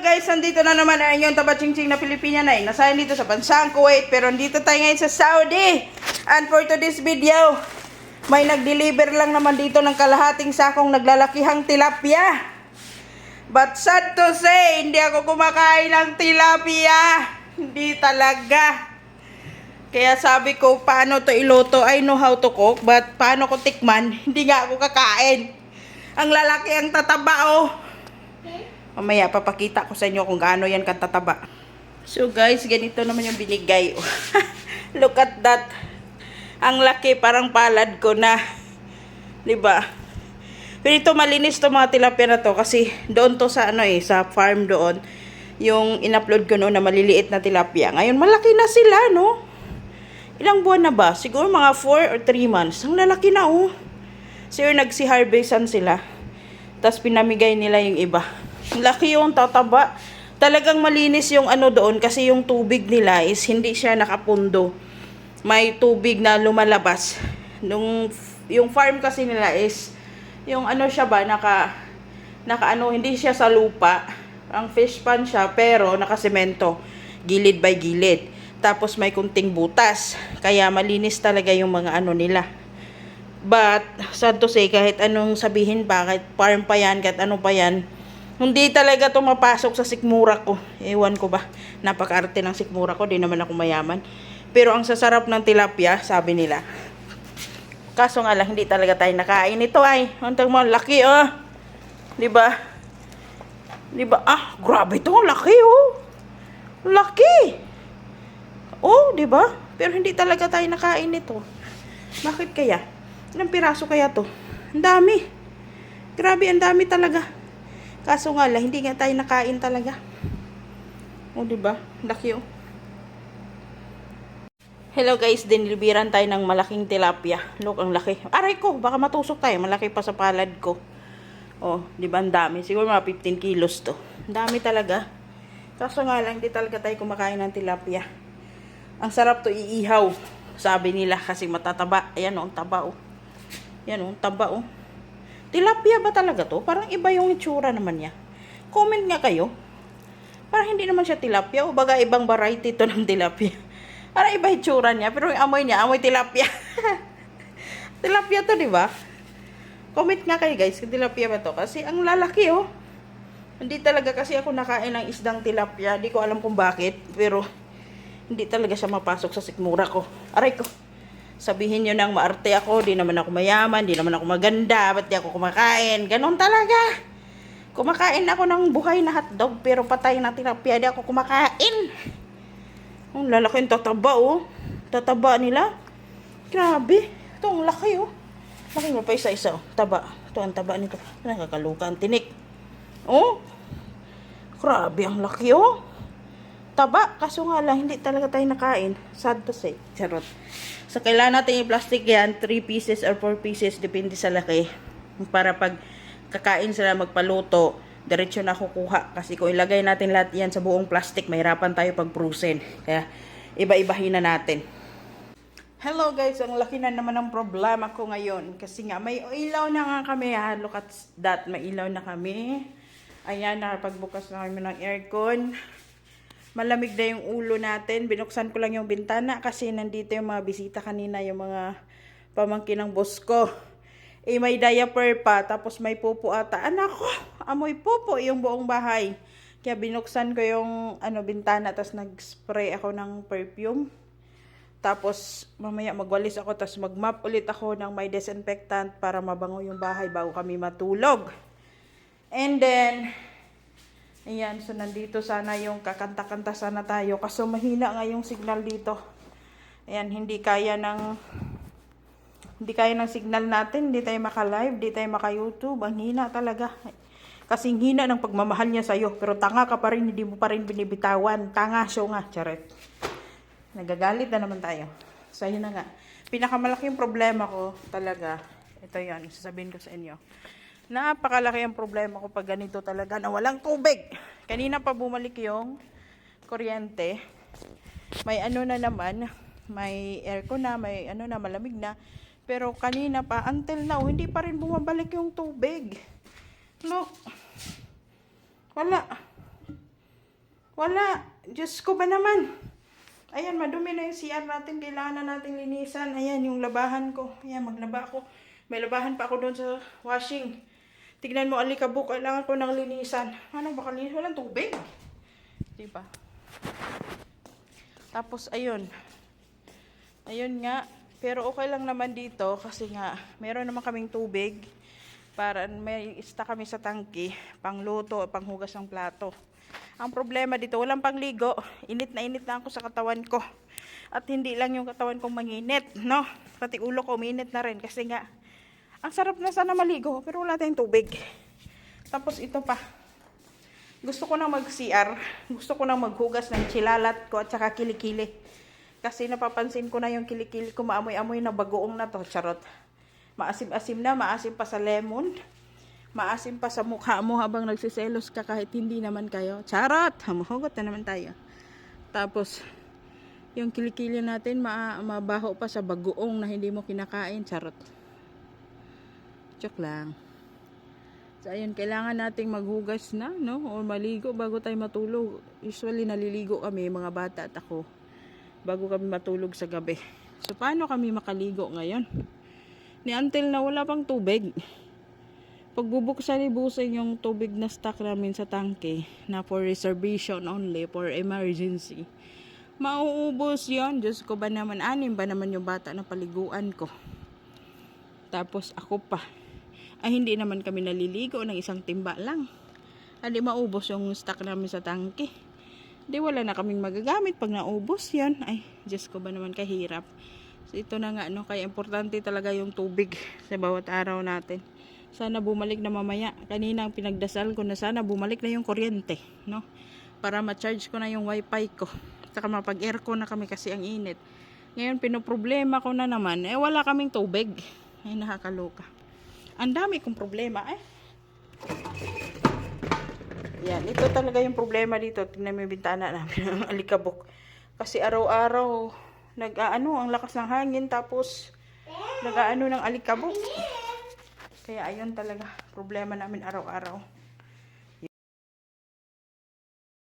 Guys, nandito na naman ang inyong taba-ching-ching na Pilipina na nasayan dito sa bansang Kuwait. Pero nandito tayo ngayon sa Saudi. And for today's video, may nag-deliver lang naman dito ng kalahating sakong naglalakihang tilapia. But sad to say, hindi ako kumakain ng tilapia. Hindi talaga. Kaya sabi ko, paano to iluto? I know how to cook, but paano ko tikman? Hindi nga ako kakain. Ang lalaki ang tataba, oh. Mamaya, papakita ko sa inyo kung gaano yan katataba. So guys, ganito naman yung binigay. Look at that. Ang laki, parang palad ko na. Diba? Pero ito malinis to mga tilapia na to. Kasi doon to sa sa farm doon. Yung in-upload ko noon na maliliit na tilapia. Ngayon, malaki na sila, no? Ilang buwan na ba? Siguro mga 4 or 3 months. Ang lalaki na, oh. So, nagsi-harvestan sila. Tapos pinamigay nila yung iba. Laki yung tataba. Talagang malinis yung doon kasi yung tubig nila is hindi siya nakapundo. May tubig na lumalabas. Yung farm kasi nila is yung siya ba naka hindi siya sa lupa. Ang fish pan siya pero nakasemento gilid by gilid. Tapos may kunting butas. Kaya malinis talaga yung mga nila. But sad to say, kahit anong sabihin pa, kahit farm pa yan, kahit ano pa yan, hindi talaga ito mapasok sa sikmura ko. Ewan ko ba, napaka-arte ng sikmura ko, di naman ako mayaman. Pero ang sasarap ng tilapia, sabi nila. Kaso nga lang, hindi talaga tayo nakain ito ay. Antang mo, laki oh. Diba? Diba? Ah, grabe ito, laki oh. Laki. Oh, diba? Pero hindi talaga tayo nakain ito. Bakit kaya? Ilang piraso kaya to? Ang dami. Grabe, ang dami talaga. Kaso nga lang, hindi nga tayo nakain talaga. O, diba? Laki, oh. Hello guys, dinilibiran tayo ng malaking tilapia. Look, ang laki. Aray ko, baka matusok tayo. Malaki pa sa palad ko. Oh, diba? Ang dami. Siguro mga 15 kilos to. Ang dami talaga. Kaso nga lang, hindi talaga tayo kumakain ng tilapia. Ang sarap to iihaw. Sabi nila kasi matataba. Ayan, oh, ang taba, oh. Ayan, oh, ang taba, oh. Tilapia ba talaga to? Parang iba yung itsura naman niya. Comment nga kayo. Parang hindi naman siya tilapia. O baga ibang variety to ng tilapia. Parang iba itsura niya. Pero yung amoy niya, amoy tilapia. Tilapia to, di ba? Comment nga kayo guys, kung tilapia ba to? Kasi ang lalaki, oh. Hindi talaga kasi ako nakain ng isdang tilapia. Hindi ko alam kung bakit. Pero hindi talaga siya mapasok sa sikmura ko. Aray ko. Sabihin nyo nang maarte ako, di naman ako mayaman, di naman ako maganda, ba't di ako kumakain? Ganon talaga. Kumakain ako ng buhay na hotdog, pero patay na tilapia, di ako kumakain. Ang lalaki yung tataba, oh. Tataba nila. Grabe. Ito, ang laki, oh. Laki mo pa isa-isa, oh. Taba. Ito, ang taba nito. Nakakaluka ang tinik. Oh. Grabe, ang laki, oh. Taba. Kaso nga lang, hindi talaga tayo nakain. Sad to say. Charot. So, kailangan natin i-plastic yan, 3 pieces or 4 pieces, depende sa laki. Para pag kakain sila magpaluto, diretso na kukuha. Kasi kung ilagay natin lahat yan sa buong plastic, mahirapan tayo pag-prusin. Kaya, iba-ibahin na natin. Hello guys, ang laki na naman ng problema ko ngayon. Kasi nga, may ilaw na nga kami. Look at that, may ilaw na kami. Ayan, nakapagbukas na kami ng aircon. Malamig na yung ulo natin. Binuksan ko lang yung bintana kasi nandito yung mga bisita kanina, yung mga pamangkin ng boss ko. Eh, may diaper pa, tapos may pupo ata. Anak ko, amoy pupo yung buong bahay. Kaya binuksan ko yung bintana, tapos nag-spray ako ng perfume. Tapos mamaya magwalis ako, tapos mag-mop ulit ako ng may disinfectant para mabango yung bahay bago kami matulog. And then, ayan, so nandito sana yung kakanta-kanta sana tayo. Kaso mahina nga yung signal dito. Ayan, hindi kaya ng signal natin. Hindi tayo maka-live, hindi tayo maka-YouTube. Ang hina talaga. Kasing hina ng pagmamahal niya sa'yo. Pero tanga ka pa rin, hindi mo pa rin binibitawan. Tanga siya nga, charet. Nagagalit na naman tayo. So, yun na nga. Pinakamalaking problema ko talaga. Ito yan, sasabihin ko sa inyo. Napakalaki ang problema ko pag ganito talaga na walang tubig. Kanina pa bumalik yung kuryente. May na naman, may aircon na, may na, malamig na. Pero kanina pa, until now, hindi pa rin bumabalik yung tubig. No. Wala. Wala. Diyos ko ba naman? Ayan, madumi na yung CR natin. Kailangan na natin linisan. Ayan, yung labahan ko. Ayan, maglaba ako. May labahan pa ako doon sa washing. Tignan mo, alikabok. Kailangan ko ng linisan. Ano, baka linis? Walang tubig. Diba? Tapos, ayun. Ayun nga. Pero okay lang naman dito kasi nga, meron naman kaming tubig. Para may ista kami sa tangke. Pangluto, panghugas ng plato. Ang problema dito, walang pangligo. Init na ako sa katawan ko. At hindi lang yung katawan kong manginit, no? Pati ulo ko uminit na rin kasi nga, ang sarap na sana maligo, pero wala tayong tubig. Tapos ito pa. Gusto ko nang mag-CR. Gusto ko nang maghugas ng chilalat ko at saka kilikili. Kasi napapansin ko na yung kilikili ko maamoy-amoy na bagoong na to. Charot. Maasim-asim na, maasim pa sa lemon. Maasim pa sa mukha mo habang nagsiselos ka kahit hindi naman kayo. Charot! Humuhugot na naman tayo. Tapos, yung kilikili natin mabaho pa sa bagoong na hindi mo kinakain. Charot. Joke lang. So, ayun, kailangan nating maghugas na, no? O maligo bago tayo matulog. Usually, naliligo kami, mga bata at ako, bago kami matulog sa gabi. So, paano kami makaligo ngayon? Until na wala pang tubig. Pagbubuksan ni Busing yung tubig na stock namin sa tangke na for reservation only, for emergency. Mauubos yon. Diyos ko ba naman, 6 ba naman yung bata na paliguan ko. Tapos ako pa. Ay, hindi naman kami naliligo ng isang timba lang. Hindi maubos yung stock namin sa tangke. Di wala na kaming magagamit pag naubos yan. Ay, Diyos ko ba naman kahirap. So, ito na nga, no, kaya importante talaga yung tubig sa bawat araw natin. Sana bumalik na mamaya. Kanina ang pinagdasal ko na sana bumalik na yung kuryente, no? Para ma-charge ko na yung wifi ko. Saka mapag-aircon na kami kasi ang init. Ngayon, pinoproblema ko na naman, wala kaming tubig. Ay, nakakaloka. Ang dami kong problema, Yan, ito talaga yung problema dito. Tingnan mo yung bintana namin, ang alikabok. Kasi araw-araw, ang lakas ng hangin, tapos ng alikabok. Kaya ayun talaga, problema namin araw-araw.